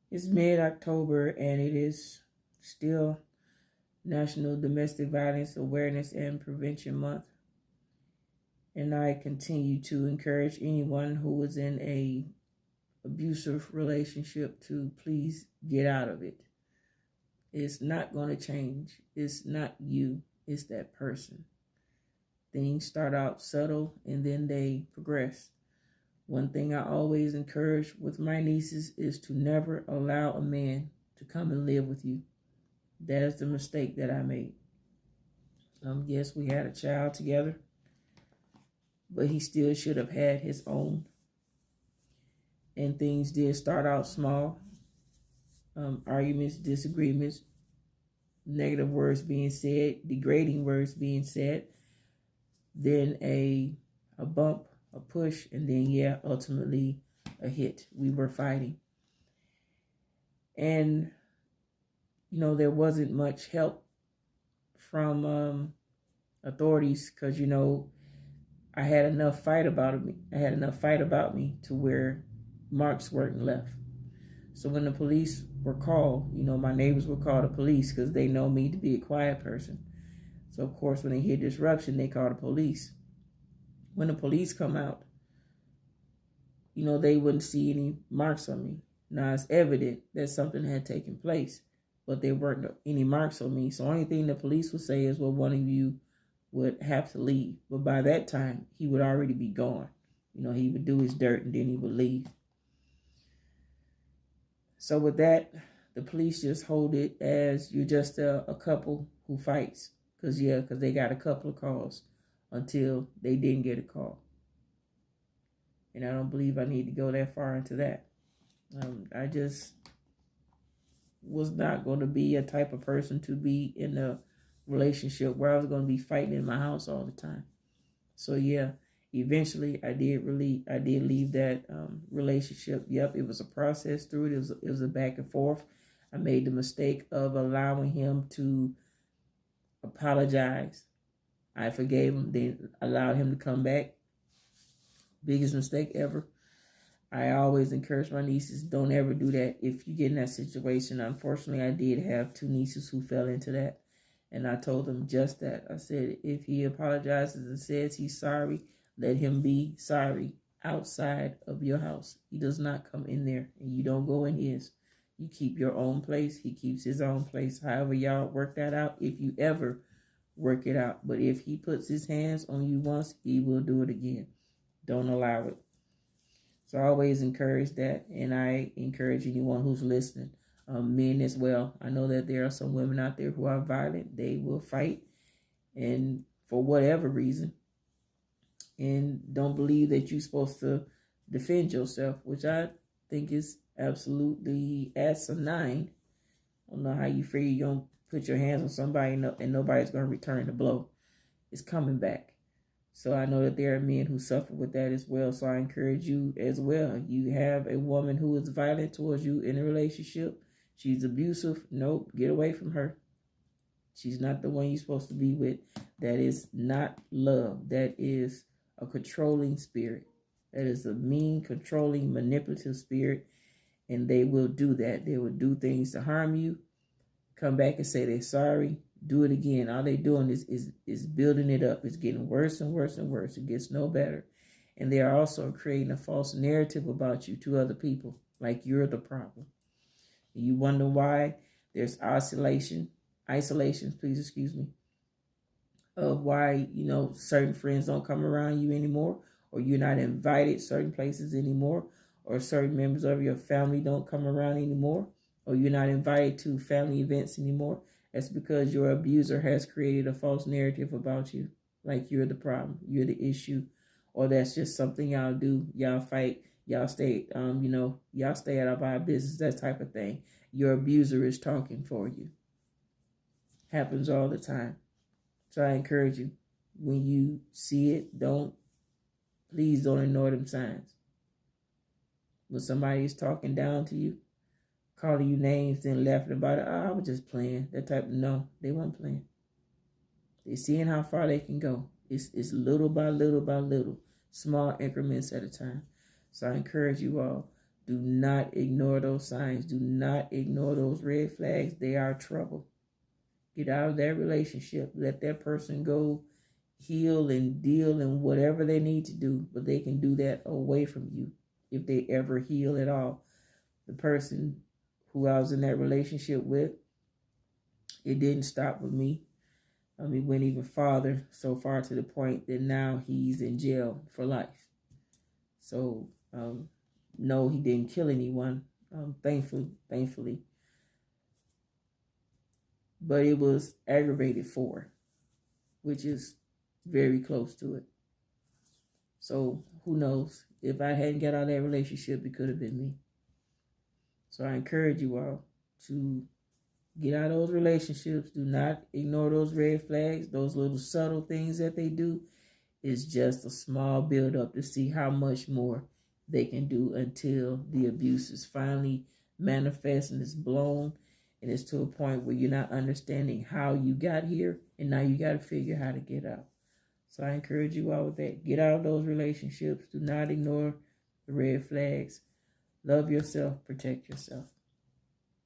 It's mid-October and it is still National Domestic Violence Awareness and Prevention Month. And I continue to encourage anyone who is in a abusive relationship to please get out of it. It's not going to change. It's not you. It's that person. Things start out subtle and then they progress. One thing I always encourage with my nieces is to never allow a man to come and live with you. That is the mistake that I made. Yes, we had a child together, but he still should have had his own. And things did start out small. Arguments, disagreements, negative words being said, degrading words being said, then a bump, a push, and then ultimately a hit. We were fighting. And there wasn't much help from authorities because I had enough fight about me. I had enough fight about me to where marks weren't left. So when the police were called, my neighbors would call the police because they know me to be a quiet person. So of course, when they hear disruption, they call the police. When the police come out, they wouldn't see any marks on me. Now it's evident that something had taken place, but there weren't any marks on me. So the only thing the police would say is, well, one of you would have to leave. But by that time, he would already be gone. He would do his dirt and then he would leave. So with that, the police just hold it as you're just a couple who fights. Because they got a couple of calls until they didn't get a call. And I don't believe I need to go that far into that. I just was not going to be a type of person to be in a relationship where I was going to be fighting in my house all the time. So eventually I did leave that relationship. Yep, it was a process through it. It was a back and forth. I made the mistake of allowing him to apologize. I forgave him, then allowed him to come back. Biggest mistake ever. I always encourage my nieces, don't ever do that if you get in that situation. Unfortunately, I did have 2 nieces who fell into that. And I told them just that. I said, if he apologizes and says he's sorry, let him be sorry outside of your house. He does not come in there, and you don't go in his. You keep your own place. He keeps his own place. However y'all work that out, if you ever work it out. But if he puts his hands on you once, he will do it again. Don't allow it. So I always encourage that, and I encourage anyone who's listening, men as well. I know that there are some women out there who are violent. They will fight, and for whatever reason, and don't believe that you're supposed to defend yourself, which I think is absolutely asinine. I don't know how you figure you're going to put your hands on somebody and nobody's going to return the blow. It's coming back. So I know that there are men who suffer with that as well. So I encourage you as well. You have a woman who is violent towards you in a relationship. She's abusive. Nope, get away from her. She's not the one you're supposed to be with. That is not love. That is a controlling spirit. That is a mean, controlling, manipulative spirit. And they will do that. They will do things to harm you. Come back and say they're sorry. Do it again. All they're doing is building it up. It's getting worse and worse and worse. It gets no better. And they are also creating a false narrative about you to other people, like you're the problem. And you wonder why there's isolation, of why, certain friends don't come around you anymore, or you're not invited certain places anymore, or certain members of your family don't come around anymore, or you're not invited to family events anymore. That's because your abuser has created a false narrative about you, like you're the problem, you're the issue, or that's just something y'all do. Y'all fight, y'all stay, y'all stay out of our business, that type of thing. Your abuser is talking for you. Happens all the time. So I encourage you, when you see it, please don't ignore them signs. When somebody is talking down to you, calling you names, then laughing about it. I was just playing. No, they weren't playing. They're seeing how far they can go. It's little by little by little, small increments at a time. So I encourage you all, Do not ignore those signs. Do not ignore those red flags. They are trouble. Get out of that relationship. Let that person go heal and deal and whatever they need to do. But they can do that away from you if they ever heal at all. The person who I was in that relationship with, it didn't stop with me. It went even farther, so far to the point that now he's in jail for life. So, no, he didn't kill anyone, thankfully. But it was aggravated for, which is very close to it. So, who knows? If I hadn't got out of that relationship, it could have been me. So I encourage you all to get out of those relationships. Do not ignore those red flags. Those little subtle things that they do is just a small build up to see how much more they can do until the abuse is finally manifest and it's blown and it's to a point where you're not understanding how you got here and now you got to figure how to get out. So I encourage you all with that. Get out of those relationships. Do not ignore the red flags. Love yourself. Protect yourself.